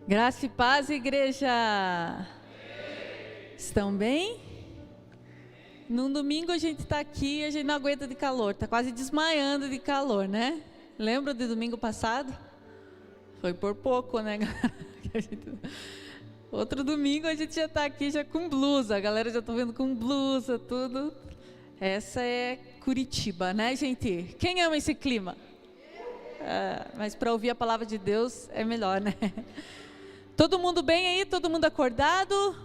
Graça e paz, igreja! Estão bem? Num domingo a gente está aqui e a gente não aguenta de calor, está quase desmaiando de calor, né? Lembra do domingo passado? Foi por pouco, né? Outro domingo a gente já está aqui já com blusa, a galera já está vendo com blusa, tudo. Essa é Curitiba, né, gente? Quem ama esse clima? Mas para ouvir a palavra de Deus é melhor, né? Todo mundo bem aí? Todo mundo acordado?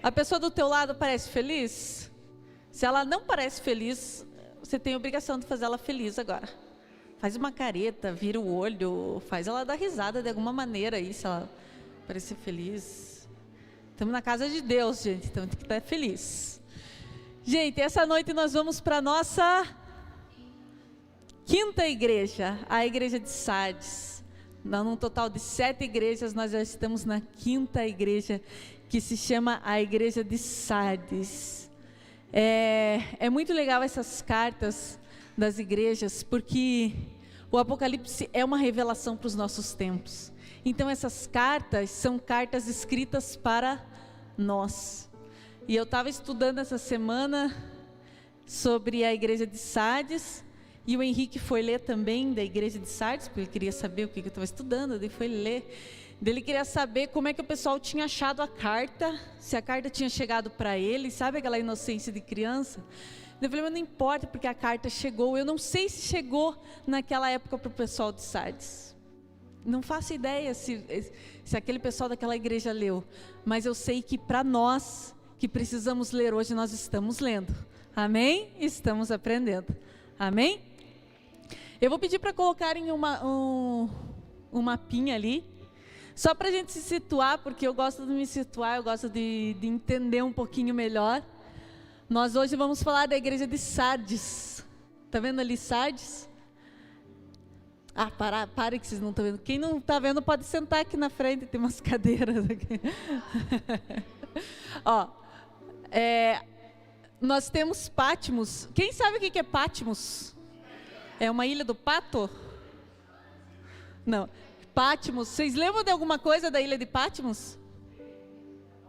A pessoa do teu lado parece feliz? Se ela não parece feliz, você tem a obrigação de fazer ela feliz agora. Faz uma careta, vira o olho, faz ela dar risada de alguma maneira aí, se ela parecer feliz. Estamos na casa de Deus, gente, então tem que estar feliz. Gente, essa noite nós vamos para a nossa quinta igreja, a igreja de Sardes. Num total de 7 igrejas, nós já estamos na quinta igreja, que se chama a igreja de Sardes. É muito legal essas cartas das igrejas, porque o Apocalipse é uma revelação para os nossos tempos. Então essas cartas são cartas escritas para nós. E eu estava estudando essa semana sobre a igreja de Sardes, e o Henrique foi ler também da igreja de Sardes, porque ele queria saber o que eu estava estudando, ele foi ler. Ele queria saber como é que o pessoal tinha achado a carta, se a carta tinha chegado para ele, sabe aquela inocência de criança? Eu falei, mas não importa, porque a carta chegou. Eu não sei se chegou naquela época para o pessoal de Sardes. Não faço ideia se aquele pessoal daquela igreja leu, mas eu sei que para nós, que precisamos ler hoje, nós estamos lendo. Amém? Estamos aprendendo. Amém? Eu vou pedir para colocarem um mapinha ali, só para a gente se situar, porque eu gosto de me situar, eu gosto de entender um pouquinho melhor. Nós hoje vamos falar da igreja de Sardes. Está vendo ali Sardes? Para que vocês não estão vendo. Quem não está vendo pode sentar aqui na frente, tem umas cadeiras aqui. Ó, nós temos Patmos. Quem sabe o que é Patmos? É uma ilha do pato? Não. Patmos. Vocês lembram de alguma coisa da ilha de Patmos?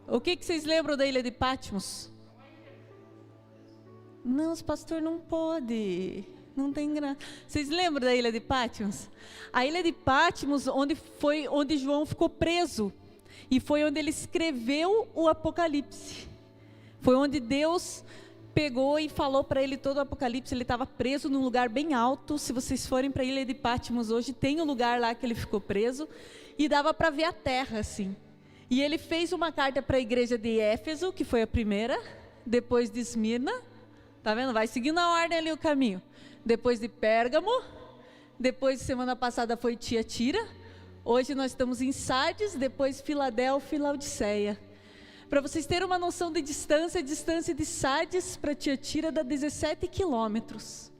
O que vocês lembram da ilha de Patmos? Não, os pastor não pode. Não tem graça. Vocês lembram da ilha de Patmos? A ilha de Patmos, onde João ficou preso. E foi onde ele escreveu o Apocalipse. Foi onde Deus pegou e falou para ele todo o Apocalipse. Ele estava preso num lugar bem alto. Se vocês forem para a ilha de Patmos hoje, tem um lugar lá que ele ficou preso. E dava para ver a terra, assim. E ele fez uma carta para a igreja de Éfeso, que foi a primeira. Depois de Esmirna. Tá vendo? Vai seguindo a ordem ali o caminho. Depois de Pérgamo. Depois, semana passada, foi Tiatira. Hoje nós estamos em Sardes. Depois Filadélfia e Laodiceia. Para vocês terem uma noção de distância, a distância de Sardes para Tiatira dá 17 quilômetros.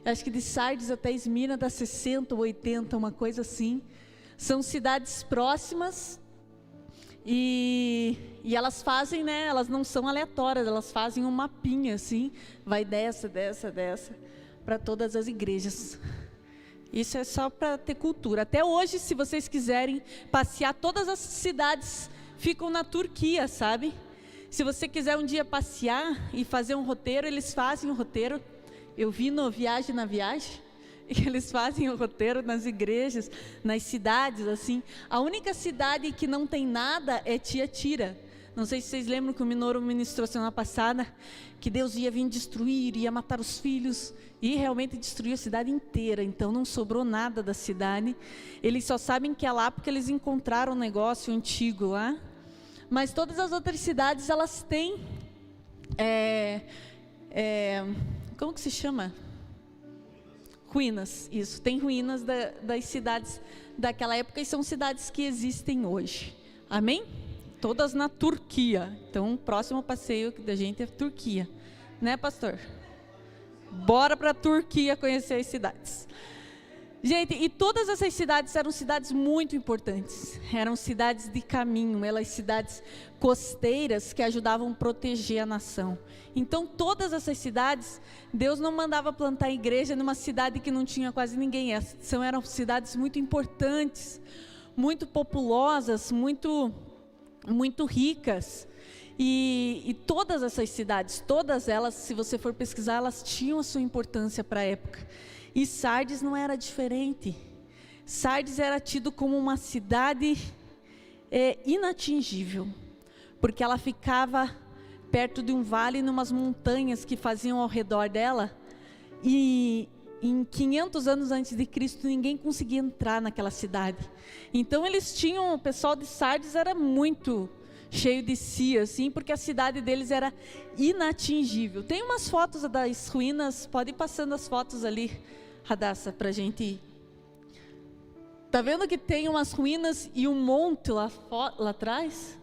Acho que de Sardes até Esmirna dá 60 ou 80, uma coisa assim. São cidades próximas e elas fazem, né? Elas não são aleatórias, elas fazem um mapinha assim, vai dessa, para todas as igrejas. Isso é só para ter cultura. Até hoje, se vocês quiserem passear, todas as cidades ficam na Turquia, sabe? Se você quiser um dia passear e fazer um roteiro, eles fazem o roteiro. Eu vi no Viagem na Viagem, e eles fazem o roteiro nas igrejas, nas cidades, assim. A única cidade que não tem nada é Tiatira. Não sei se vocês lembram que o Minoro ministrou semana passada, que Deus ia vir destruir, ia matar os filhos, e realmente destruiu a cidade inteira, então não sobrou nada da cidade. Eles só sabem que é lá porque eles encontraram um negócio antigo lá. Mas todas as outras cidades, elas têm, como que se chama? Ruínas, isso, tem ruínas das cidades daquela época, e são cidades que existem hoje, amém? Todas na Turquia, então o próximo passeio da gente é Turquia, né, pastor? Bora para a Turquia conhecer as cidades. Gente, e todas essas cidades eram cidades muito importantes, eram cidades de caminho, elas cidades costeiras que ajudavam a proteger a nação. Então todas essas cidades, Deus não mandava plantar igreja numa cidade que não tinha quase ninguém, eram cidades muito importantes, muito populosas, muito ricas. E todas essas cidades, todas elas, se você for pesquisar, elas tinham a sua importância para a época. E Sardes não era diferente. Sardes era tido como uma cidade inatingível, porque ela ficava perto de um vale, numas montanhas que faziam ao redor dela, e em 500 anos antes de Cristo, ninguém conseguia entrar naquela cidade. Então eles tinham, o pessoal de Sardes era muito cheio de si, assim, porque a cidade deles era inatingível. Tem umas fotos das ruínas, pode ir passando as fotos ali, Radassa, para a gente ir. Tá vendo que tem umas ruínas e um monte lá atrás?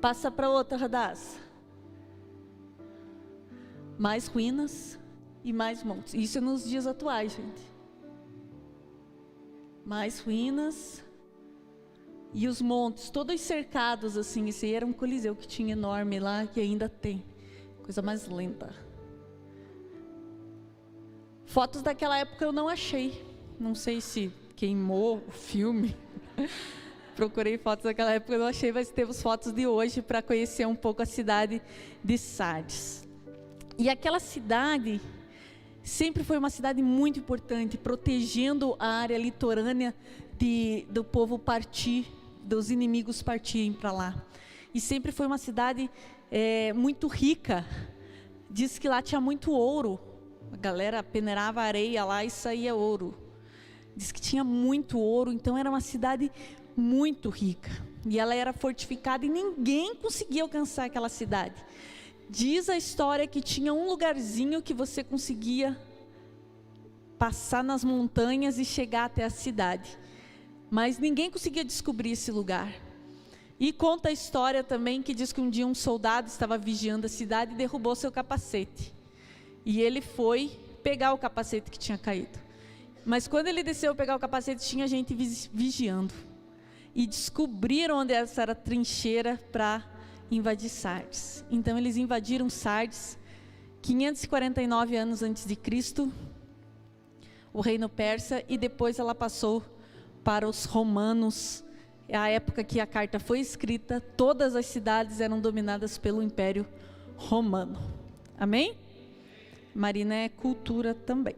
Passa para outra, Radassa. Mais ruínas e mais montes. Isso é nos dias atuais, gente. Mais ruínas e os montes, todos cercados assim. Esse aí era um coliseu que tinha enorme lá, que ainda tem. Coisa mais lenta. Fotos daquela época eu não achei. Não sei se queimou o filme. Procurei fotos daquela época, eu não achei, mas temos fotos de hoje para conhecer um pouco a cidade de Sardes. E aquela cidade sempre foi uma cidade muito importante, protegendo a área litorânea do povo partir, dos inimigos partirem para lá. E sempre foi uma cidade muito rica. Diz que lá tinha muito ouro. A galera peneirava areia lá e saía ouro. Diz que tinha muito ouro, então era uma cidade muito rica. E ela era fortificada e ninguém conseguia alcançar aquela cidade. Diz a história que tinha um lugarzinho que você conseguia passar nas montanhas e chegar até a cidade. Mas ninguém conseguia descobrir esse lugar. E conta a história também que diz que um dia um soldado estava vigiando a cidade e derrubou seu capacete. E ele foi pegar o capacete que tinha caído. Mas quando ele desceu pegar o capacete, tinha gente vigiando. E descobriram onde essa era a trincheira para invadir Sardes. Então eles invadiram Sardes, 549 anos antes de Cristo, o reino persa, e depois ela passou para os romanos. A época que a carta foi escrita, todas as cidades eram dominadas pelo Império Romano. Amém? Marina é cultura também.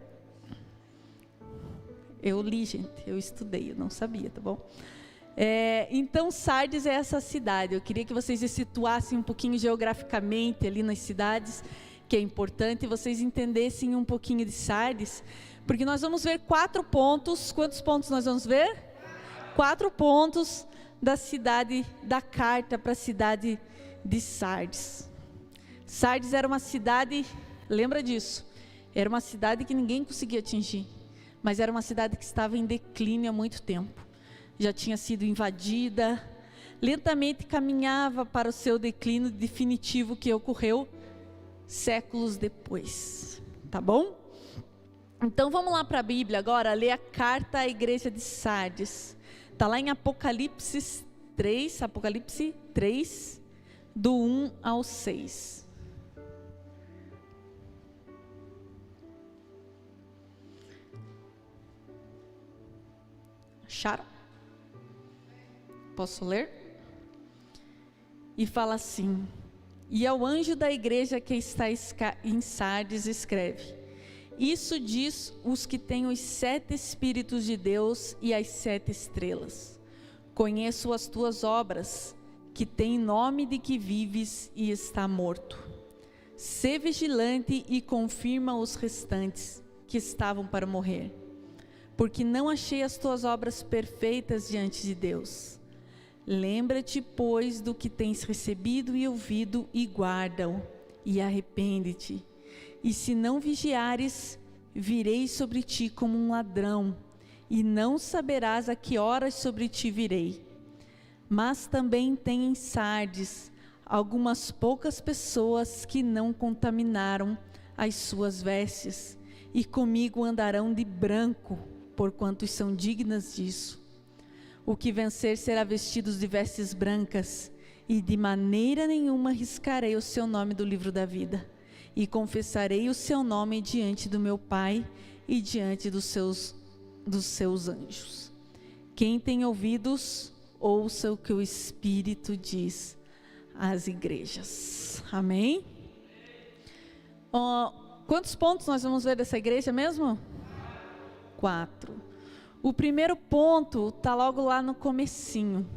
Eu li, gente, eu estudei, eu não sabia, tá bom? Então Sardes é essa cidade. Eu queria que vocês se situassem um pouquinho geograficamente ali nas cidades, que é importante, e vocês entendessem um pouquinho de Sardes, porque nós vamos ver 4 pontos. Quantos pontos nós vamos ver? 4 pontos da cidade, da carta para a cidade de Sardes. Sardes era uma cidade, lembra disso, era uma cidade que ninguém conseguia atingir, mas era uma cidade que estava em declínio há muito tempo. Já tinha sido invadida, lentamente caminhava para o seu declínio definitivo, que ocorreu séculos depois. Tá bom? Então vamos lá para a Bíblia agora, ler a carta à igreja de Sardes. Está lá em Apocalipse 3, do 1 ao 6. Acharam? Posso ler? E fala assim: e ao anjo da igreja que está em Sardes escreve: isso diz os que têm os 7 Espíritos de Deus e as 7 estrelas. Conheço as tuas obras, que tem nome de que vives e está morto. Sê vigilante e confirma os restantes que estavam para morrer, porque não achei as tuas obras perfeitas diante de Deus. Lembra-te, pois, do que tens recebido e ouvido, e guarda-o, e arrepende-te. E se não vigiares, virei sobre ti como um ladrão, e não saberás a que horas sobre ti virei. Mas também tem em Sardes algumas poucas pessoas que não contaminaram as suas vestes, e comigo andarão de branco, porquanto são dignas disso. O que vencer será vestido de vestes brancas, e de maneira nenhuma riscarei o seu nome do livro da vida, e confessarei o seu nome diante do meu Pai e diante dos seus anjos. Quem tem ouvidos, ouça o que o Espírito diz às igrejas. Amém? Quantos pontos nós vamos ver dessa igreja mesmo? 4. O primeiro ponto está logo lá no comecinho.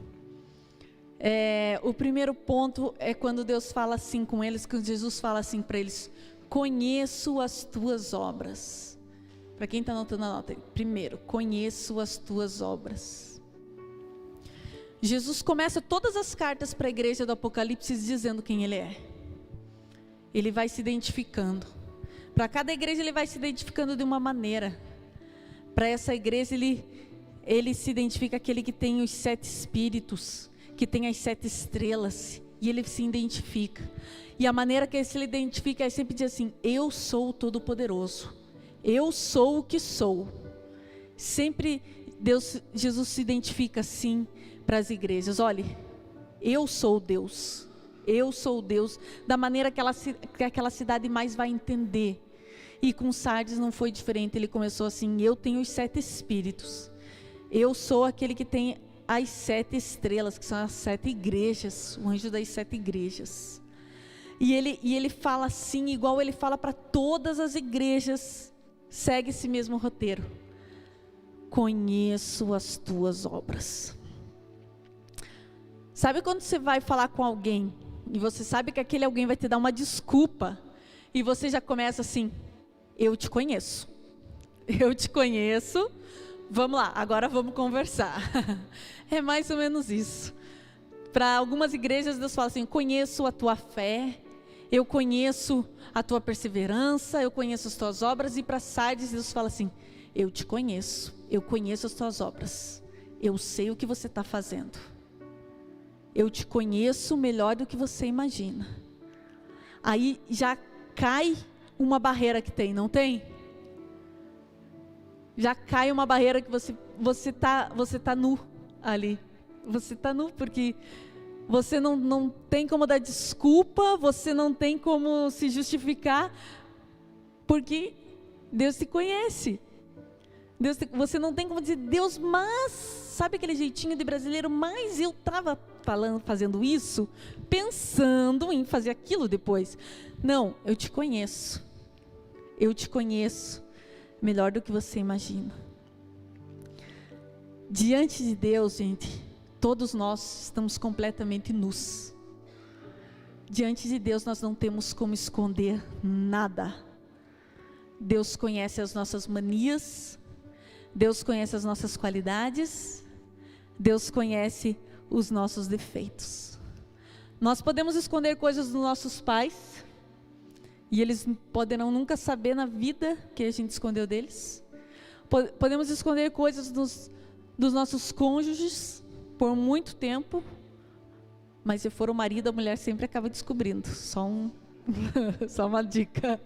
O primeiro ponto é quando Deus fala assim com eles, quando Jesus fala assim para eles: conheço as tuas obras. Para quem está anotando a nota, primeiro, conheço as tuas obras. Jesus começa todas as cartas para a igreja do Apocalipse dizendo quem Ele é. Ele vai se identificando. Para cada igreja Ele vai se identificando de uma maneira. Para essa igreja ele se identifica aquele que tem os 7 espíritos, que tem as 7 estrelas, e Ele se identifica. E a maneira que Ele se identifica é sempre dizer assim: eu sou o Todo-Poderoso, eu sou o que sou. Sempre Jesus se identifica assim para as igrejas: olha, eu sou Deus, eu sou Deus, da maneira que aquela cidade mais vai entender. E com Sardes não foi diferente, ele começou assim: eu tenho os 7 espíritos, eu sou aquele que tem as 7 estrelas, que são as 7 igrejas, o anjo das 7 igrejas. E ele fala assim, igual ele fala para todas as igrejas, segue esse mesmo roteiro: conheço as tuas obras. Sabe quando você vai falar com alguém, e você sabe que aquele alguém vai te dar uma desculpa, e você já começa assim: eu te conheço, vamos lá, agora vamos conversar. É mais ou menos isso. Para algumas igrejas Deus fala assim: conheço a tua fé, eu conheço a tua perseverança, eu conheço as tuas obras. E para Sardes Deus fala assim: eu te conheço, eu conheço as tuas obras, eu sei o que você está fazendo, eu te conheço melhor do que você imagina. Aí já cai uma barreira que tem, não tem? Já cai uma barreira que você tá nu ali. Você tá nu porque você não tem como dar desculpa, você não tem como se justificar, porque Deus te conhece. Você não tem como dizer: Deus, mas sabe aquele jeitinho de brasileiro, mas eu estava fazendo isso, pensando em fazer aquilo depois. Não, eu te conheço. Eu te conheço melhor do que você imagina. Diante de Deus, gente, todos nós estamos completamente nus. Diante de Deus nós não temos como esconder nada. Deus conhece as nossas manias, Deus conhece as nossas qualidades, Deus conhece os nossos defeitos. Nós podemos esconder coisas dos nossos pais, e eles poderão nunca saber na vida que a gente escondeu deles. Podemos esconder coisas dos nossos cônjuges por muito tempo, mas se for o marido, a mulher sempre acaba descobrindo. Só uma dica.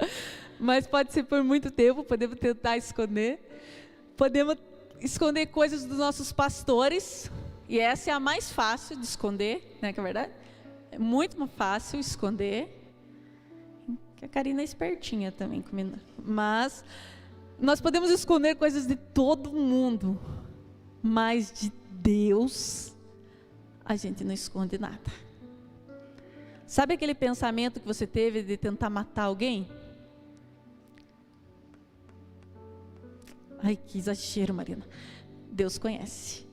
Mas pode ser por muito tempo, podemos tentar esconder. Podemos esconder coisas dos nossos pastores, e essa é a mais fácil de esconder, né, que é verdade? É muito mais fácil esconder. Que a Karina é espertinha também comigo. Mas nós podemos esconder coisas de todo mundo, mas de Deus a gente não esconde nada. Sabe aquele pensamento que você teve de tentar matar alguém? Ai, que exagero, Marina. Deus conhece.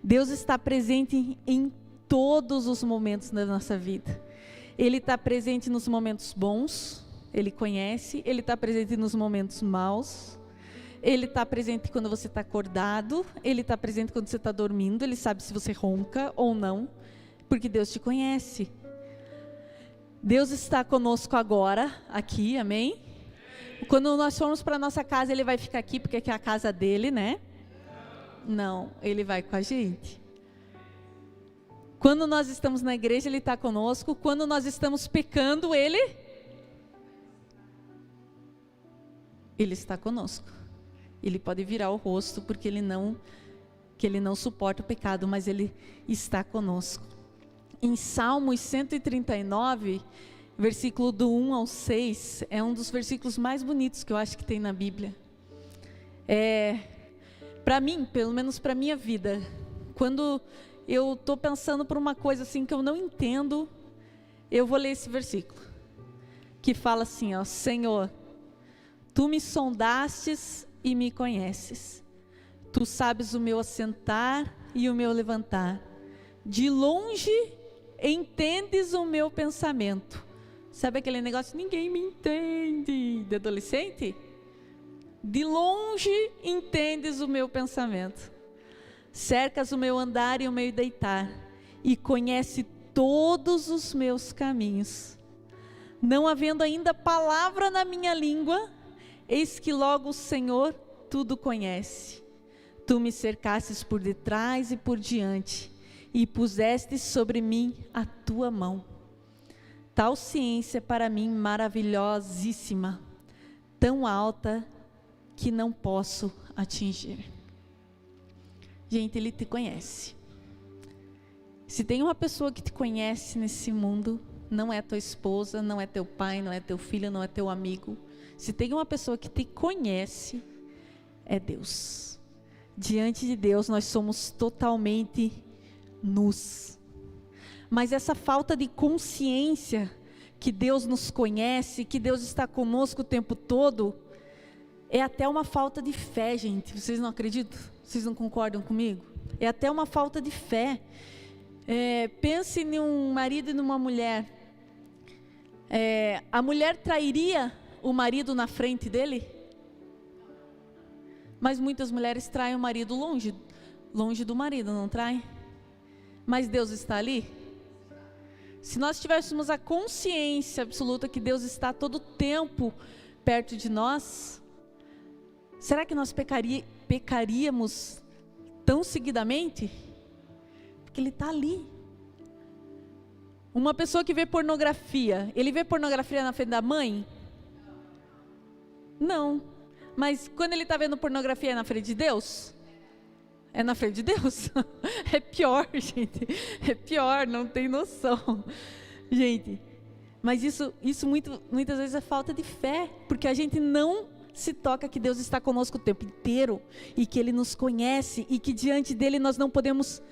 Deus está presente em todos os momentos da nossa vida. Ele está presente nos momentos bons, Ele conhece. Ele está presente nos momentos maus. Ele está presente quando você está acordado. Ele está presente quando você está dormindo. Ele sabe se você ronca ou não, porque Deus te conhece. Deus está conosco agora, aqui, amém? Quando nós formos para a nossa casa, Ele vai ficar aqui, porque aqui é a casa dele, né? Não, Ele vai com a gente. Quando nós estamos na igreja, Ele está conosco. Quando nós estamos pecando, Ele está conosco. Ele pode virar o rosto, porque Ele não suporta o pecado, mas Ele está conosco. Em Salmos 139, versículo do 1 ao 6, é um dos versículos mais bonitos que eu acho que tem na Bíblia. Para mim, pelo menos para a minha vida, quando eu estou pensando por uma coisa assim que eu não entendo, eu vou ler esse versículo, que fala assim, ó: Senhor, tu me sondastes e me conheces. Tu sabes o meu assentar e o meu levantar. De longe entendes o meu pensamento. Sabe aquele negócio, ninguém me entende, de adolescente? De longe entendes o meu pensamento. Cercas o meu andar e o meu deitar, e conhece todos os meus caminhos. Não havendo ainda palavra na minha língua, eis que logo o Senhor tudo conhece. Tu me cercastes por detrás e por diante, e puseste sobre mim a tua mão. Tal ciência para mim maravilhosíssima, tão alta que não posso atingir. Gente, Ele te conhece. Se tem uma pessoa que te conhece nesse mundo, não é tua esposa, não é teu pai, não é teu filho, não é teu amigo. Se tem uma pessoa que te conhece, é Deus. Diante de Deus nós somos totalmente nus. Mas essa falta de consciência que Deus nos conhece, que Deus está conosco o tempo todo, é até uma falta de fé, gente. Vocês não acreditam? Vocês não concordam comigo? É até uma falta de fé. Pense em um marido e numa mulher. A mulher trairia o marido na frente dele? Mas muitas mulheres traem o marido longe do marido, não traem? Mas Deus está ali? Se nós tivéssemos a consciência absoluta que Deus está todo o tempo perto de nós, será que nós pecaríamos tão seguidamente? Porque Ele está ali. Uma pessoa que vê pornografia, ele vê pornografia na frente da mãe? Não. Mas quando ele está vendo pornografia, é na frente de Deus? É na frente de Deus? É pior, gente. É pior, não tem noção. Gente, mas isso muitas vezes é falta de fé, porque a gente não se toca que Deus está conosco o tempo inteiro, e que Ele nos conhece, e que diante dEle nós não podemos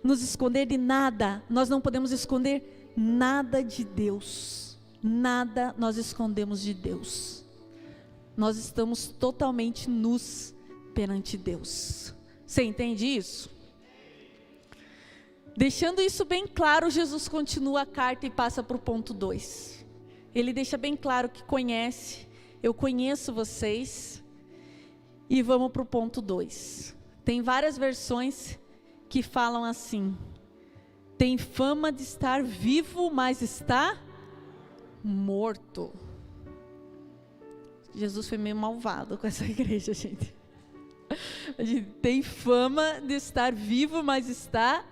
nos esconder de nada. Nós não podemos esconder nada de Deus. Nada nós escondemos de Deus. Nós estamos totalmente nus perante Deus. Você entende isso? Deixando isso bem claro, Jesus continua a carta e passa para o ponto 2. Ele deixa bem claro que conhece, eu conheço vocês, e vamos para o ponto 2. Tem várias versões que falam assim: tem fama de estar vivo, mas está morto. Jesus foi meio malvado com essa igreja, gente. A gente tem fama de estar vivo, mas está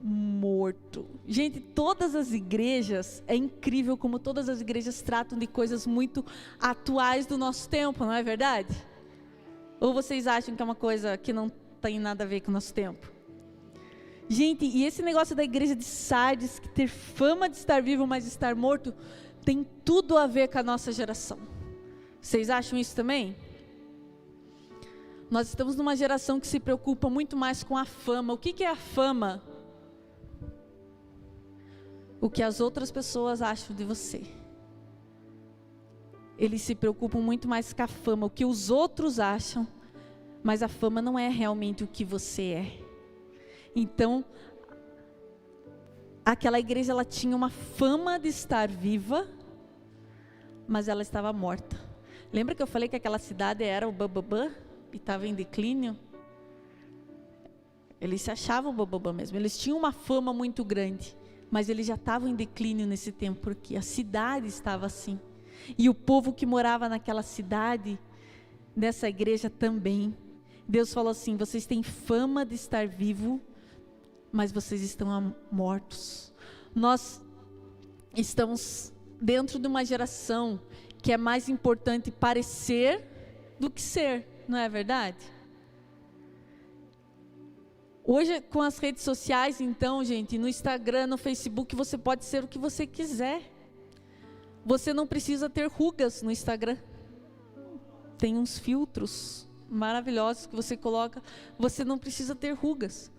morto. Gente, todas as igrejas, é incrível como todas as igrejas tratam de coisas muito atuais do nosso tempo, não é verdade? Ou vocês acham que é uma coisa que não tem nada a ver com o nosso tempo? Gente, e esse negócio da igreja de Sardes, que ter fama de estar vivo, mas estar morto, tem tudo a ver com a nossa geração. Vocês acham isso também? Nós estamos numa geração que se preocupa muito mais com a fama. O que é a fama? O que as outras pessoas acham de você. Eles se preocupam muito mais com a fama, o que os outros acham, mas a fama não é realmente o que você é. Então, aquela igreja, ela tinha uma fama de estar viva, mas ela estava morta. Lembra que eu falei que aquela cidade era o bambambam e estava em declínio? Eles se achavam bambambam mesmo, eles tinham uma fama muito grande, mas eles já estavam em declínio nesse tempo, porque a cidade estava assim. E o povo que morava naquela cidade, nessa igreja também. Deus falou assim: vocês têm fama de estar vivo, mas vocês estão mortos. Nós estamos dentro de uma geração que é mais importante parecer do que ser, não é verdade? Hoje, com as redes sociais, então, gente, no Instagram, no Facebook, você pode ser o que você quiser. Você não precisa ter rugas no Instagram. Tem uns filtros maravilhosos que você coloca. Você não precisa ter rugas.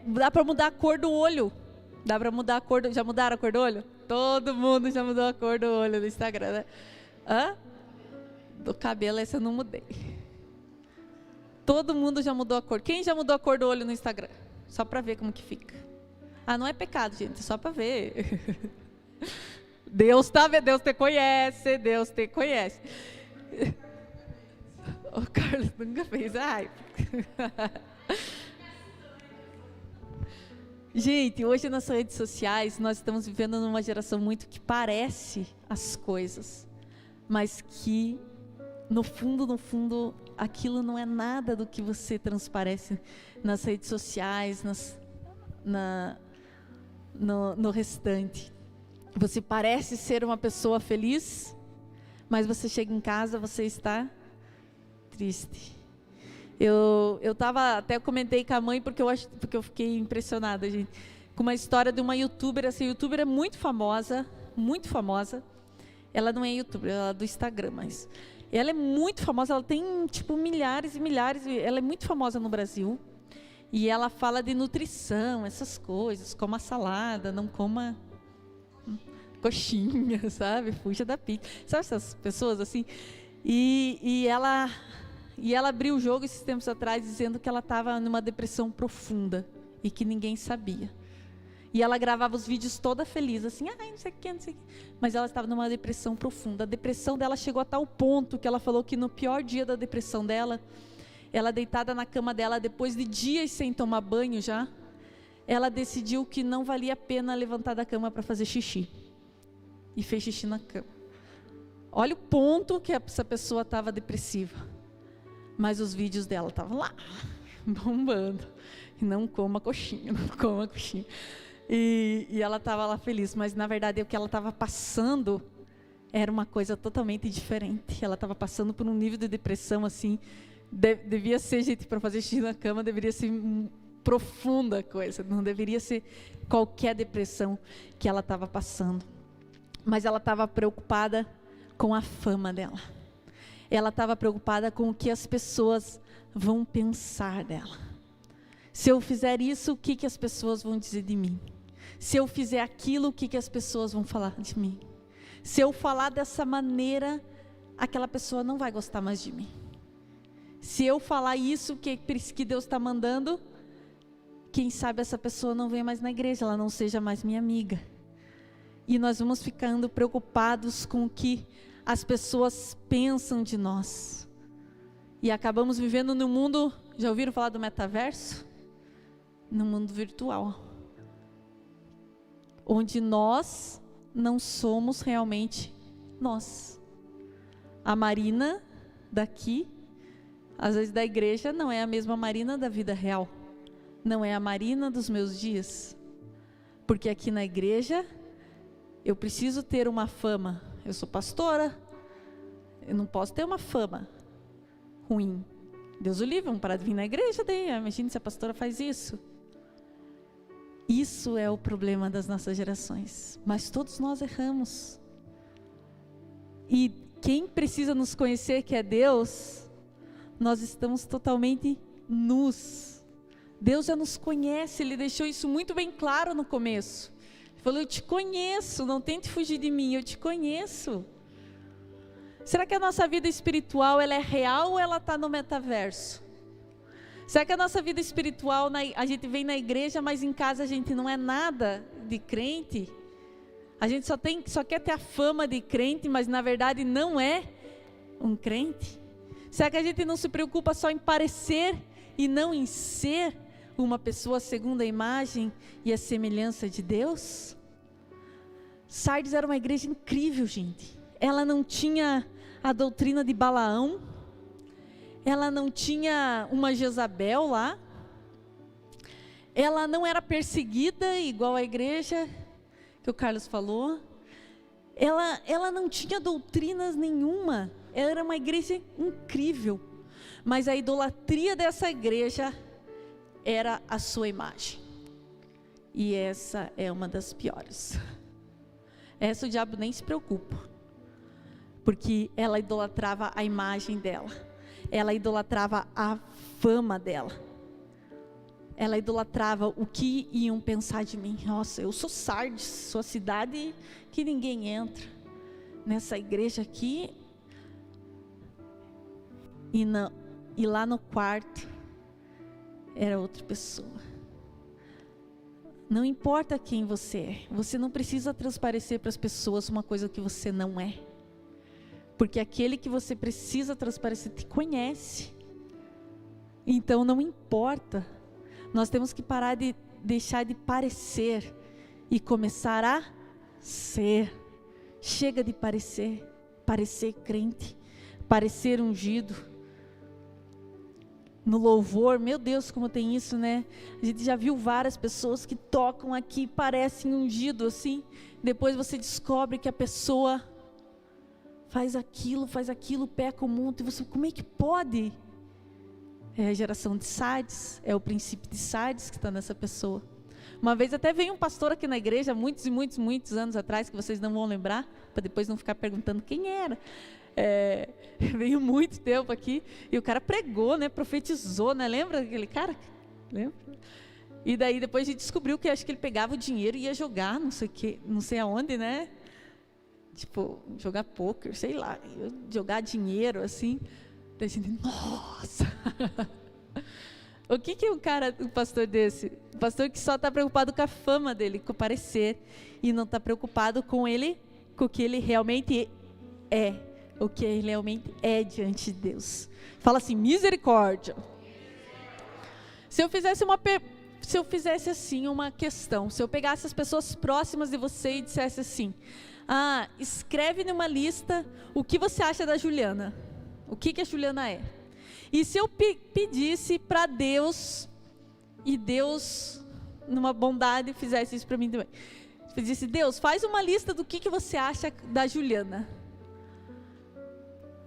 Dá para mudar a cor do olho. Dá para mudar a cor do... Já mudaram a cor do olho? Todo mundo já mudou a cor do olho no Instagram, né? Do cabelo, essa eu não mudei. Todo mundo já mudou a cor. Quem já mudou a cor do olho no Instagram? Só para ver como que fica. Não é pecado, gente, é só para ver. Deus tá vendo, Deus te conhece, Deus te conhece. O Carlos nunca fez. Ai. Gente, hoje nas redes sociais nós estamos vivendo numa geração muito que parece as coisas, mas que no fundo, aquilo não é nada do que você transparece nas redes sociais, no restante. Você parece ser uma pessoa feliz, mas você chega em casa, você está triste. Eu até comentei com a mãe porque eu fiquei impressionada, gente, com uma história de uma youtuber. Essa youtuber é muito famosa. Ela não é youtuber, ela é do Instagram, mas ela é muito famosa. Ela tem milhares e milhares. Ela é muito famosa no Brasil e ela fala de nutrição, essas coisas, coma salada, não coma coxinha, sabe? Fuja da pizza, sabe essas pessoas assim? E ela abriu o jogo esses tempos atrás dizendo que ela estava numa depressão profunda e que ninguém sabia. E ela gravava os vídeos toda feliz, assim, não sei o que. Mas ela estava numa depressão profunda. A depressão dela chegou a tal ponto que ela falou que no pior dia da depressão dela, ela deitada na cama dela, depois de dias sem tomar banho já, ela decidiu que não valia a pena levantar da cama para fazer xixi. E fez xixi na cama. Olha o ponto que essa pessoa estava depressiva. Mas os vídeos dela estavam lá, bombando. Não coma coxinha, não coma coxinha. E ela estava lá feliz, mas na verdade o que ela estava passando era uma coisa totalmente diferente. Ela estava passando por um nível de depressão assim, devia ser, gente, para fazer xixi na cama, deveria ser profunda coisa, não deveria ser qualquer depressão que ela estava passando. Mas ela estava preocupada com a fama dela. Ela estava preocupada com o que as pessoas vão pensar dela. Se eu fizer isso, o que as pessoas vão dizer de mim? Se eu fizer aquilo, o que as pessoas vão falar de mim? Se eu falar dessa maneira, aquela pessoa não vai gostar mais de mim. Se eu falar isso que Deus está mandando, quem sabe essa pessoa não venha mais na igreja, ela não seja mais minha amiga. E nós vamos ficando preocupados com o que as pessoas pensam de nós. E acabamos vivendo num mundo, já ouviram falar do metaverso? No mundo virtual. Onde nós não somos realmente nós. A Marina daqui, às vezes da igreja, não é a mesma Marina da vida real. Não é a Marina dos meus dias. Porque aqui na igreja, eu preciso ter uma fama. Eu sou pastora, eu não posso ter uma fama ruim. Deus o livre, vamos parar de vir na igreja daí. Imagina se a pastora faz isso. Isso é o problema das nossas gerações. Mas todos nós erramos. E quem precisa nos conhecer, que é Deus, nós estamos totalmente nus. Deus já nos conhece, Ele deixou isso muito bem claro no começo. Ele falou, eu te conheço, não tente fugir de mim, eu te conheço. Será que a nossa vida espiritual ela é real ou ela está no metaverso? Será que a nossa vida espiritual, a gente vem na igreja, mas em casa a gente não é nada de crente? A gente só quer ter a fama de crente, mas na verdade não é um crente? Será que a gente não se preocupa só em parecer e não em ser uma pessoa segundo a imagem e a semelhança de Deus? Sardes era uma igreja incrível, gente. Ela não tinha a doutrina de Balaão. Ela não tinha uma Jezabel lá. Ela não era perseguida igual a igreja que o Carlos falou. Ela não tinha doutrinas nenhuma. Ela era uma igreja incrível. Mas a idolatria dessa igreja era a sua imagem. E essa é uma das piores. Essa o diabo nem se preocupa. Porque ela idolatrava a imagem dela. Ela idolatrava a fama dela. ela idolatrava o que iam pensar de mim. Nossa, eu sou Sardes, sou a cidade que ninguém entra. Nessa igreja aqui, e lá no quarto, era outra pessoa. Não importa quem você é, você não precisa transparecer para as pessoas uma coisa que você não é. Porque aquele que você precisa transparecer te conhece. Então não importa. Nós temos que parar de deixar de parecer e começar a ser. Chega de parecer crente, parecer ungido. No louvor, meu Deus, como tem isso, né? A gente já viu várias pessoas que tocam aqui, parecem ungido assim. Depois você descobre que a pessoa faz aquilo, peca o mundo. E você, como é que pode? É a geração de Sardes, é o princípio de Sardes que está nessa pessoa. Uma vez até veio um pastor aqui na igreja, muitos anos atrás, que vocês não vão lembrar, para depois não ficar perguntando quem era. Veio muito tempo aqui, e o cara pregou, né, profetizou, né, lembra aquele cara? Lembra? E daí depois a gente descobriu que acho que ele pegava o dinheiro e ia jogar, não sei aonde, né? Tipo, jogar pôquer, sei lá, jogar dinheiro, assim. Daí a gente, nossa! O que é um pastor desse? Um pastor que só está preocupado com a fama dele, com o parecer, e não está preocupado com ele, com o que ele realmente é, o que ele realmente é diante de Deus. Fala assim, misericórdia. Se eu fizesse assim uma questão, se eu pegasse as pessoas próximas de você e dissesse assim, escreve numa lista o que você acha da Juliana, o que a Juliana é. E se eu pedisse para Deus, e Deus, numa bondade, fizesse isso para mim também. Disse, Deus, faz uma lista do que você acha da Juliana.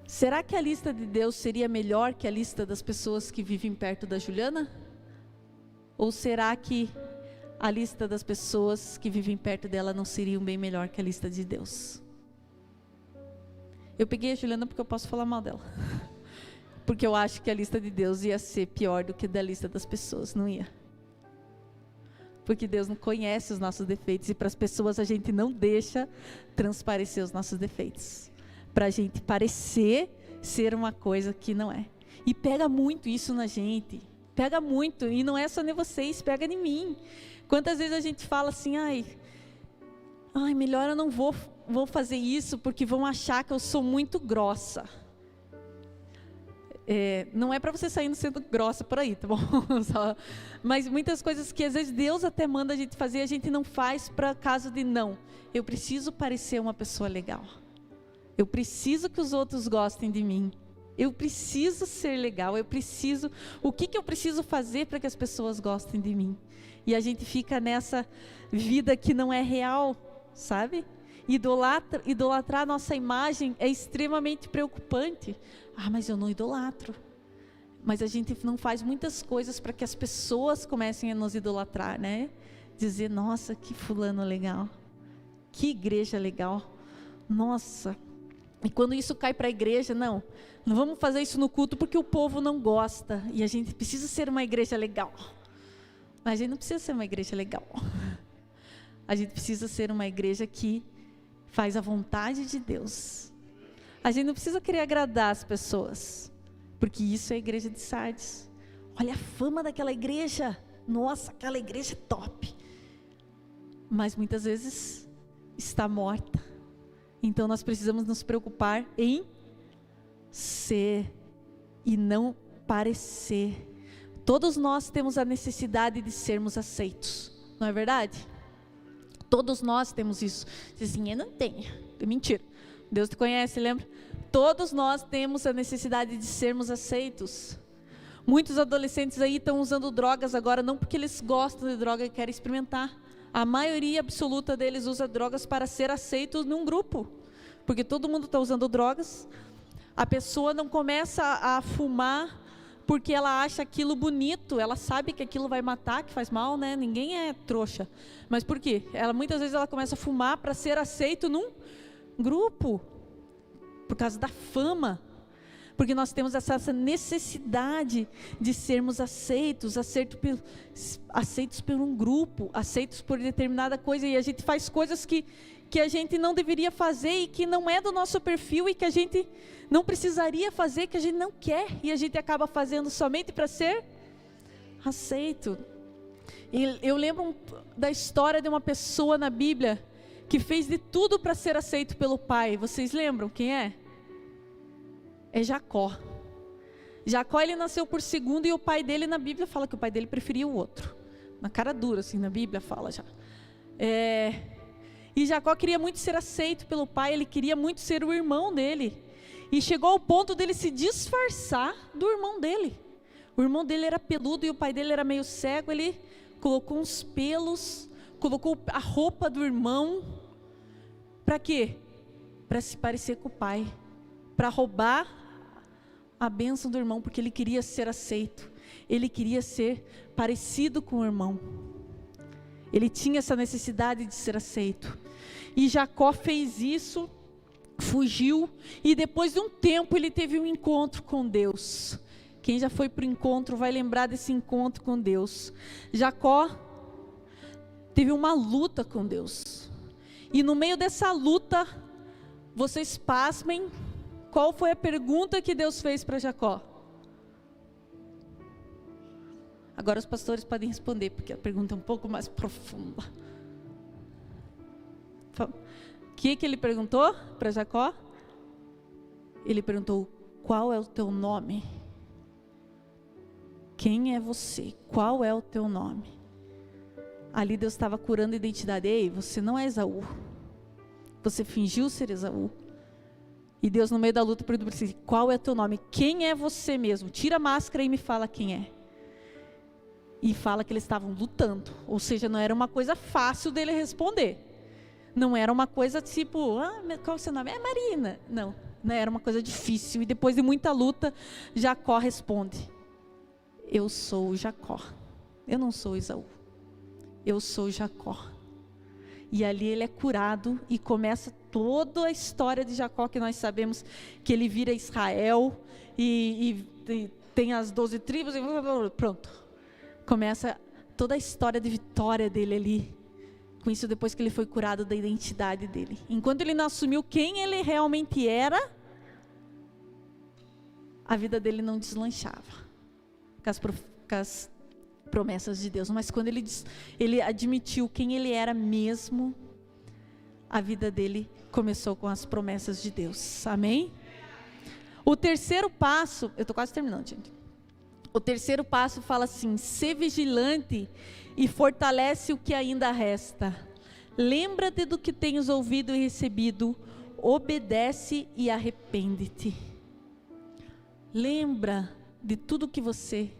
Será que a lista de Deus seria melhor que a lista das pessoas que vivem perto da Juliana? Ou será que a lista das pessoas que vivem perto dela não seria bem melhor que a lista de Deus? Eu peguei a Juliana porque eu posso falar mal dela. Porque eu acho que a lista de Deus ia ser pior do que da lista das pessoas, não ia. Porque Deus não conhece os nossos defeitos, e para as pessoas a gente não deixa transparecer os nossos defeitos, para a gente parecer ser uma coisa que não é. E pega muito isso na gente, pega muito, e não é só em vocês, pega em mim. Quantas vezes a gente fala assim, melhor eu não vou fazer isso, porque vão achar que eu sou muito grossa. Não é para você sair sendo grossa por aí, tá bom? Mas muitas coisas que às vezes Deus até manda a gente fazer, a gente não faz para caso de não. Eu preciso parecer uma pessoa legal. Eu preciso que os outros gostem de mim. Eu preciso ser legal. O que eu preciso fazer para que as pessoas gostem de mim? E a gente fica nessa vida que não é real, sabe? Idolatrar a nossa imagem é extremamente preocupante. Mas eu não idolatro. Mas a gente não faz muitas coisas para que as pessoas comecem a nos idolatrar, né? Dizer, nossa, que fulano legal. Que igreja legal. Nossa. E quando isso cai para a igreja, não vamos fazer isso no culto porque o povo não gosta. E a gente precisa ser uma igreja legal. Mas a gente não precisa ser uma igreja legal. A gente precisa ser uma igreja que faz a vontade de Deus. A gente não precisa querer agradar as pessoas, porque isso é a igreja de Sardes. Olha a fama daquela igreja. Nossa, aquela igreja é top. Mas muitas vezes está morta. Então nós precisamos nos preocupar em ser e não parecer. Todos nós temos a necessidade de sermos aceitos, não é verdade? Todos nós temos isso. Diz assim, eu não tenho. É mentira. Deus te conhece, lembra? Todos nós temos a necessidade de sermos aceitos. Muitos adolescentes aí estão usando drogas agora, não porque eles gostam de droga e querem experimentar. A maioria absoluta deles usa drogas para ser aceito num grupo. Porque todo mundo está usando drogas. A pessoa não começa a fumar porque ela acha aquilo bonito, ela sabe que aquilo vai matar, que faz mal, né? Ninguém é trouxa. Mas por quê? Muitas vezes ela começa a fumar para ser aceito num grupo, por causa da fama. porque nós temos essa necessidade de sermos aceitos por um grupo, aceitos por determinada coisa, e a gente faz coisas que a gente não deveria fazer e que não é do nosso perfil e que a gente não precisaria fazer, que a gente não quer, e a gente acaba fazendo somente para ser aceito. Eu lembro da história de uma pessoa na Bíblia que fez de tudo para ser aceito pelo pai. Vocês lembram quem é? É Jacó. Jacó, ele nasceu por segundo, e o pai dele, na Bíblia fala que o pai dele preferia o outro. Na cara dura, assim, na Bíblia fala já. E Jacó queria muito ser aceito pelo pai, ele queria muito ser o irmão dele. E chegou ao ponto dele se disfarçar do irmão dele. O irmão dele era peludo e o pai dele era meio cego, ele colocou uns pelos, colocou a roupa do irmão. Para quê? Para se parecer com o pai. Para roubar a bênção do irmão, porque ele queria ser aceito. Ele queria ser parecido com o irmão. Ele tinha essa necessidade de ser aceito. E Jacó fez isso, fugiu, e depois de um tempo ele teve um encontro com Deus. Quem já foi para o encontro vai lembrar desse encontro com Deus. Jacó teve uma luta com Deus. E no meio dessa luta, vocês pasmem, qual foi a pergunta que Deus fez para Jacó? Agora os pastores podem responder, porque a pergunta é um pouco mais profunda. O que ele perguntou para Jacó? Ele perguntou: qual é o teu nome? Quem é você? Qual é o teu nome? Ali Deus estava curando a identidade. Ei, você não é Esaú. Você fingiu ser Esaú. E Deus, no meio da luta, perguntou para ele: qual é o teu nome? Quem é você mesmo? Tira a máscara e me fala quem é. E fala que eles estavam lutando. Ou seja, não era uma coisa fácil dele responder. Não era uma coisa tipo, qual é o seu nome? É Marina. Não era uma coisa difícil. E depois de muita luta, Jacó responde: eu sou Jacó. Eu não sou Esaú. Eu sou Jacó. E ali ele é curado e começa toda a história de Jacó, que nós sabemos que ele vira Israel e tem as 12 tribos e pronto. Começa toda a história de vitória dele ali. Com isso, depois que ele foi curado da identidade dele. Enquanto ele não assumiu quem ele realmente era, a vida dele não deslanchava com as promessas de Deus. Mas quando ele admitiu quem ele era mesmo, a vida dele começou com as promessas de Deus. Amém? O terceiro passo, eu estou quase terminando, gente. O terceiro passo fala assim: ser vigilante e fortalece o que ainda resta. Lembra-te do que tens ouvido e recebido, obedece e arrepende-te. Lembra de tudo que você...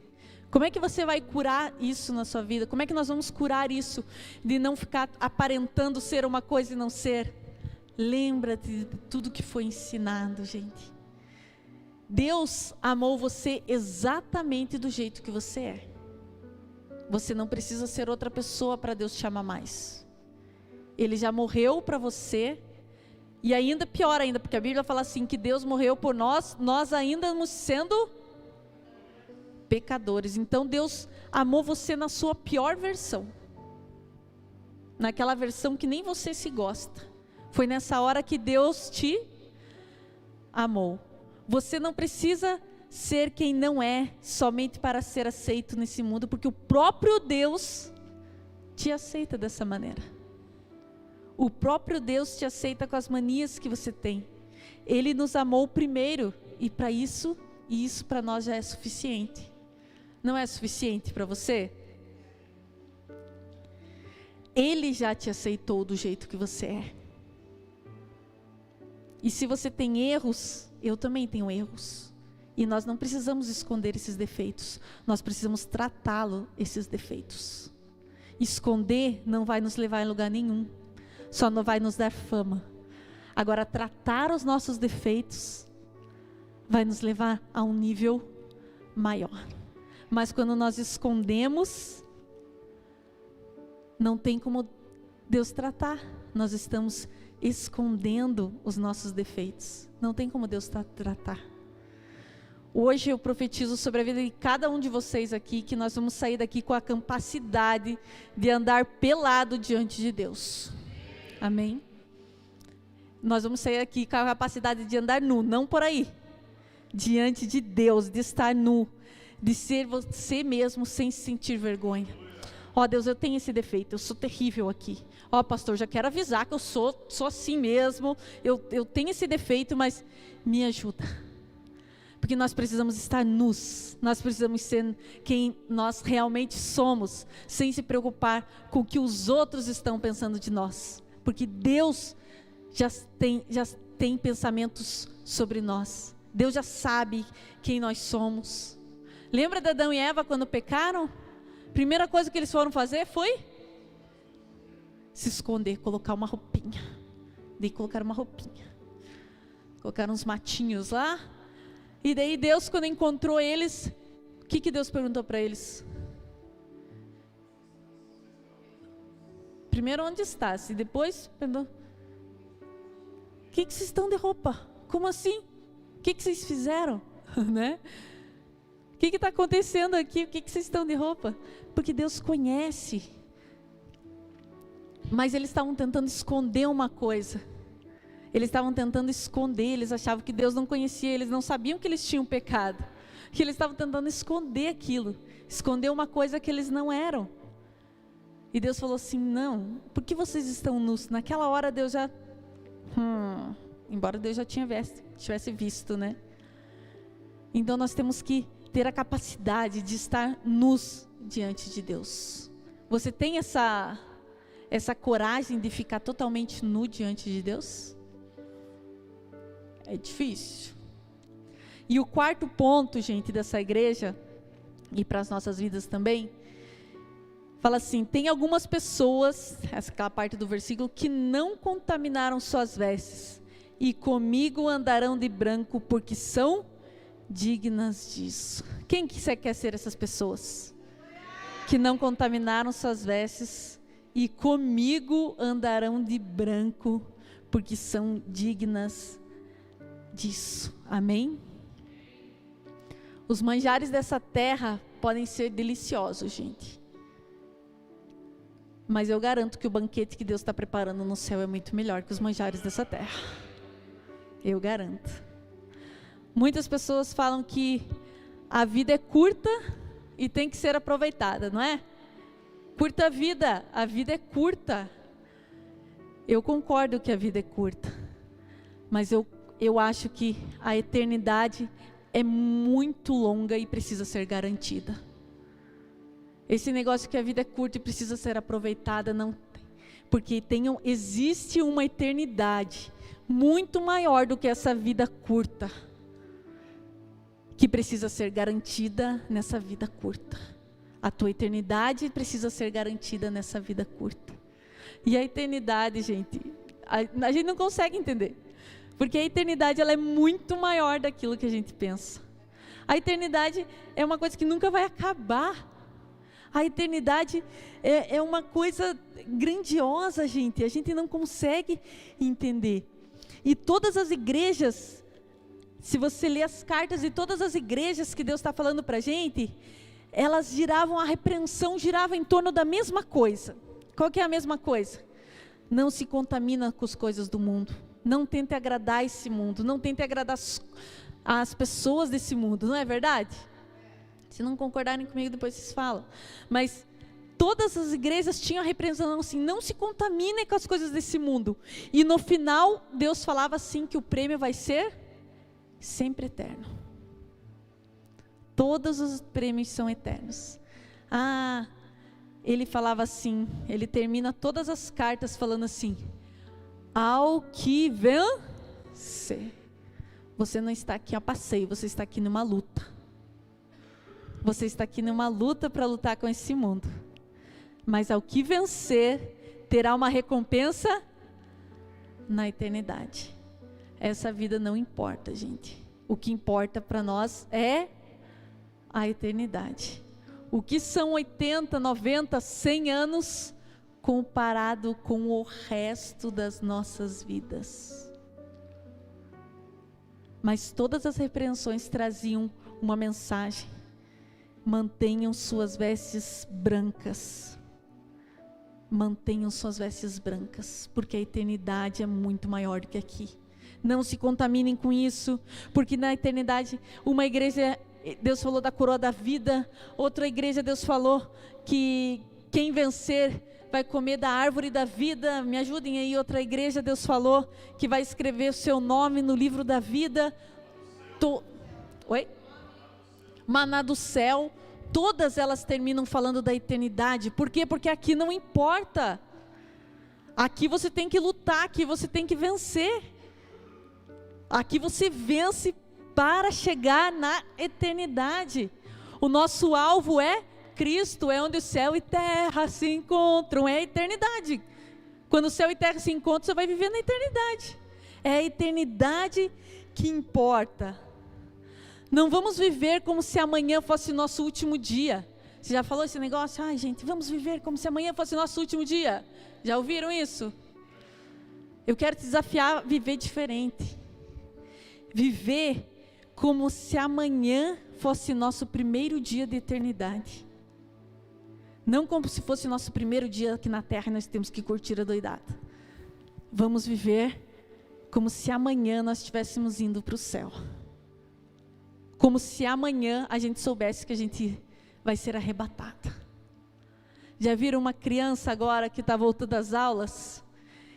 Como é que você vai curar isso na sua vida? Como é que nós vamos curar isso de não ficar aparentando ser uma coisa e não ser? Lembra-te de tudo que foi ensinado, gente. Deus amou você exatamente do jeito que você é. Você não precisa ser outra pessoa para Deus te amar mais. Ele já morreu para você. E ainda pior ainda, porque a Bíblia fala assim, que Deus morreu por nós, nós ainda estamos sendo pecadores. Então Deus amou você na sua pior versão. Naquela versão que nem você se gosta. Foi nessa hora que Deus te amou. Você não precisa ser quem não é somente para ser aceito nesse mundo, porque o próprio Deus te aceita dessa maneira. O próprio Deus te aceita com as manias que você tem. Ele nos amou primeiro, e para isso, e isso para nós já é suficiente. Não é suficiente para você? Ele já te aceitou do jeito que você é. E se você tem erros, eu também tenho erros. E nós não precisamos esconder esses defeitos. Nós precisamos tratá-lo, esses defeitos. Esconder não vai nos levar em lugar nenhum. Só não vai nos dar fama. Agora, tratar os nossos defeitos vai nos levar a um nível maior. Mas quando nós escondemos, não tem como Deus tratar. Nós estamos escondendo os nossos defeitos. Não tem como Deus tratar. Hoje eu profetizo sobre a vida de cada um de vocês aqui, que nós vamos sair daqui com a capacidade de andar pelado diante de Deus. Amém? Nós vamos sair aqui com a capacidade de andar nu, não por aí. Diante de Deus, de estar nu, de ser você mesmo sem sentir vergonha. Ó Deus, eu tenho esse defeito, eu sou terrível aqui. Ó pastor, já quero avisar que eu sou assim mesmo, eu tenho esse defeito, mas me ajuda. Porque nós precisamos estar nus, nós precisamos ser quem nós realmente somos, sem se preocupar com o que os outros estão pensando de nós. Porque Deus já tem pensamentos sobre nós. Deus já sabe quem nós somos. Lembra de Adão e Eva quando pecaram? Primeira coisa que eles foram fazer foi se esconder, colocar uma roupinha. Daí colocaram uma roupinha. Colocaram uns matinhos lá. E daí Deus, quando encontrou eles, o que Deus perguntou para eles? Primeiro, onde estás? E depois, perguntou, o que vocês estão de roupa? Como assim? O que vocês fizeram? Né? O que está acontecendo aqui? O que vocês estão de roupa? Porque Deus conhece. Mas eles estavam tentando esconder uma coisa. Eles estavam tentando esconder, eles achavam que Deus não conhecia, eles não sabiam que eles tinham pecado. Que eles estavam tentando esconder aquilo, esconder uma coisa que eles não eram. E Deus falou assim, não, por que vocês estão nus? Naquela hora Deus já, embora Deus já tivesse visto, né? Então nós temos que ter a capacidade de estar nus diante de Deus. Você tem essa coragem de ficar totalmente nu diante de Deus? É difícil. E o quarto ponto, gente, dessa igreja, e para as nossas vidas também, fala assim, tem algumas pessoas, aquela parte do versículo, que não contaminaram suas vestes, e comigo andarão de branco, porque são dignas disso. Quem que você quer ser essas pessoas? Que não contaminaram suas vestes, e comigo andarão de branco, porque são dignas disso. Amém? Os manjares dessa terra podem ser deliciosos, gente. Mas eu garanto que o banquete que Deus está preparando no céu é muito melhor que os manjares dessa terra. Eu garanto. Muitas pessoas falam que a vida é curta e tem que ser aproveitada, não é? Curta a vida é curta. Eu concordo que a vida é curta. Mas eu acho que a eternidade é muito longa e precisa ser garantida. Esse negócio que a vida é curta e precisa ser aproveitada, não tem. Porque existe uma eternidade muito maior do que essa vida curta, que precisa ser garantida nessa vida curta. A tua eternidade precisa ser garantida nessa vida curta. E a eternidade, gente, a gente não consegue entender. Porque a eternidade ela é muito maior daquilo que a gente pensa. A eternidade é uma coisa que nunca vai acabar. A eternidade é uma coisa grandiosa, gente. A gente não consegue entender. E todas as igrejas, se você ler as cartas de todas as igrejas que Deus está falando para a gente, elas a repreensão girava em torno da mesma coisa. Qual que é a mesma coisa? Não se contamina com as coisas do mundo. Não tente agradar esse mundo, não tente agradar as pessoas desse mundo, não é verdade? Se não concordarem comigo, depois vocês falam. Mas todas as igrejas tinham a repreensão assim, não se contaminem com as coisas desse mundo. E no final, Deus falava assim, que o prêmio vai ser sempre eterno. Todos os prêmios são eternos. Ele falava assim, ele termina todas as cartas falando assim, ao que vencer. Você não está aqui a passeio, você está aqui numa luta. Você está aqui numa luta para lutar com esse mundo. Mas ao que vencer, terá uma recompensa na eternidade. Essa vida não importa, gente. O que importa para nós é a eternidade. O que são 80, 90, 100 anos comparado com o resto das nossas vidas? Mas todas as repreensões traziam uma mensagem: mantenham suas vestes brancas. Mantenham suas vestes brancas, porque a eternidade é muito maior do que aqui. Não se contaminem com isso, porque na eternidade, uma igreja, Deus falou da coroa da vida, outra igreja, Deus falou que quem vencer vai comer da árvore da vida. Me ajudem aí, outra igreja, Deus falou que vai escrever o seu nome no livro da vida. Maná do céu. Todas elas terminam falando da eternidade. Por quê? Porque aqui não importa. Aqui você tem que lutar, aqui você tem que vencer. Aqui você vence para chegar na eternidade. O nosso alvo é Cristo, é onde o céu e terra se encontram, é a eternidade. Quando o céu e terra se encontram, você vai viver na eternidade. É a eternidade que importa. Não vamos viver como se amanhã fosse nosso último dia. Você já falou esse negócio? Ai, gente, vamos viver como se amanhã fosse nosso último dia. Já ouviram isso? Eu quero te desafiar a viver diferente. Viver como se amanhã fosse nosso primeiro dia de eternidade. Não como se fosse nosso primeiro dia aqui na terra e nós temos que curtir a doidada. Vamos viver como se amanhã nós estivéssemos indo para o céu. Como se amanhã a gente soubesse que a gente vai ser arrebatada. Já viram uma criança agora que está voltando às aulas?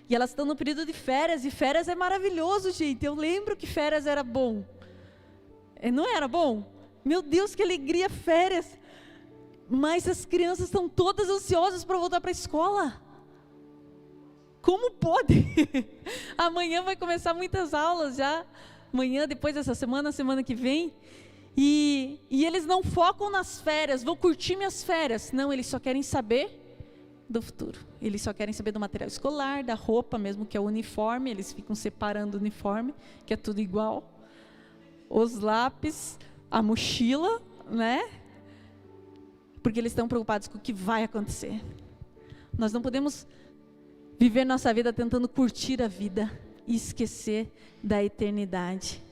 E elas estão no período de férias, e férias é maravilhoso, gente. Eu lembro que férias era bom. Não era bom? Meu Deus, que alegria, férias. Mas as crianças estão todas ansiosas para voltar para a escola. Como pode? Amanhã vai começar muitas aulas já. Amanhã, depois dessa semana, semana que vem. E eles não focam nas férias, vou curtir minhas férias. Não, eles só querem saber do futuro. Eles só querem saber do material escolar, da roupa mesmo, que é o uniforme. Eles ficam separando o uniforme, que é tudo igual. Os lápis, a mochila, né? Porque eles estão preocupados com o que vai acontecer. Nós não podemos viver nossa vida tentando curtir a vida e esquecer da eternidade.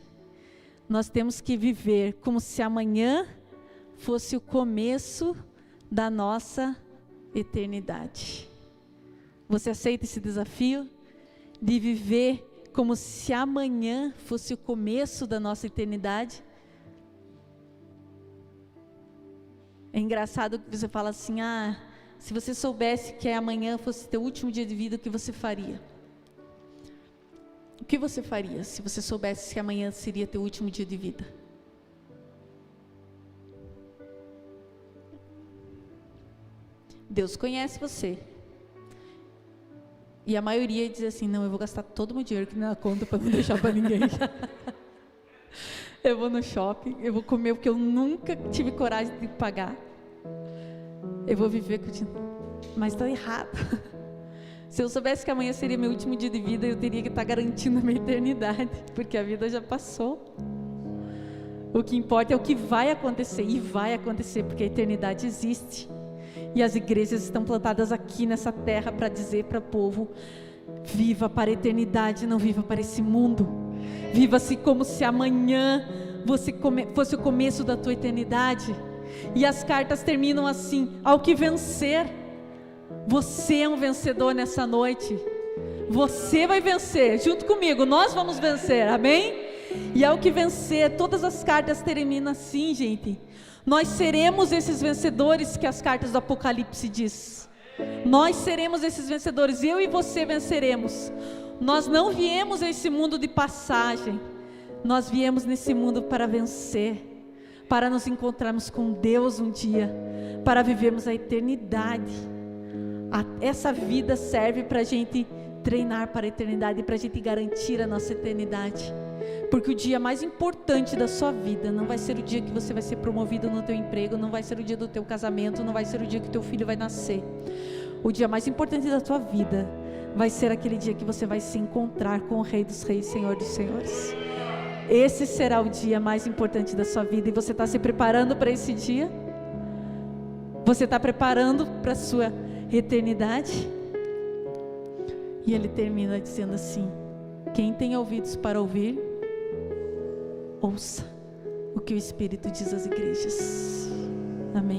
Nós temos que viver como se amanhã fosse o começo da nossa eternidade. Você aceita esse desafio de viver como se amanhã fosse o começo da nossa eternidade? É engraçado que você fala assim: se você soubesse que amanhã fosse teu último dia de vida, o que você faria? O que você faria se você soubesse que amanhã seria teu último dia de vida? Deus conhece você. E a maioria diz assim: não, eu vou gastar todo o meu dinheiro que na conta para não deixar para ninguém. Eu vou no shopping, eu vou comer o que eu nunca tive coragem de pagar. Eu vou viver com o dinheiro. Mas estou errado. Se eu soubesse que amanhã seria meu último dia de vida, eu teria que estar garantindo a minha eternidade, porque a vida já passou. O que importa é o que vai acontecer, e vai acontecer, porque a eternidade existe. E as igrejas estão plantadas aqui nessa terra para dizer para o povo: viva para a eternidade, não viva para esse mundo. Viva-se como se amanhã fosse o começo da tua eternidade. E as cartas terminam assim: ao que vencer. Você é um vencedor nessa noite. Você vai vencer, junto comigo, nós vamos vencer, amém? E ao que vencer, todas as cartas terminam assim, gente. Nós seremos esses vencedores que as cartas do Apocalipse diz. Nós seremos esses vencedores, eu e você venceremos. Nós não viemos a esse mundo de passagem. Nós viemos nesse mundo para vencer, para nos encontrarmos com Deus um dia, para vivermos a eternidade. Essa vida serve para a gente treinar para a eternidade, para a gente garantir a nossa eternidade. Porque o dia mais importante da sua vida não vai ser o dia que você vai ser promovido no teu emprego, não vai ser o dia do teu casamento, não vai ser o dia que teu filho vai nascer. O dia mais importante da tua vida vai ser aquele dia que você vai se encontrar com o Rei dos Reis, Senhor dos Senhores. Esse será o dia mais importante da sua vida. E você está se preparando para esse dia? Você está preparando para a sua eternidade? E ele termina dizendo assim: quem tem ouvidos para ouvir, ouça o que o Espírito diz às igrejas. Amém.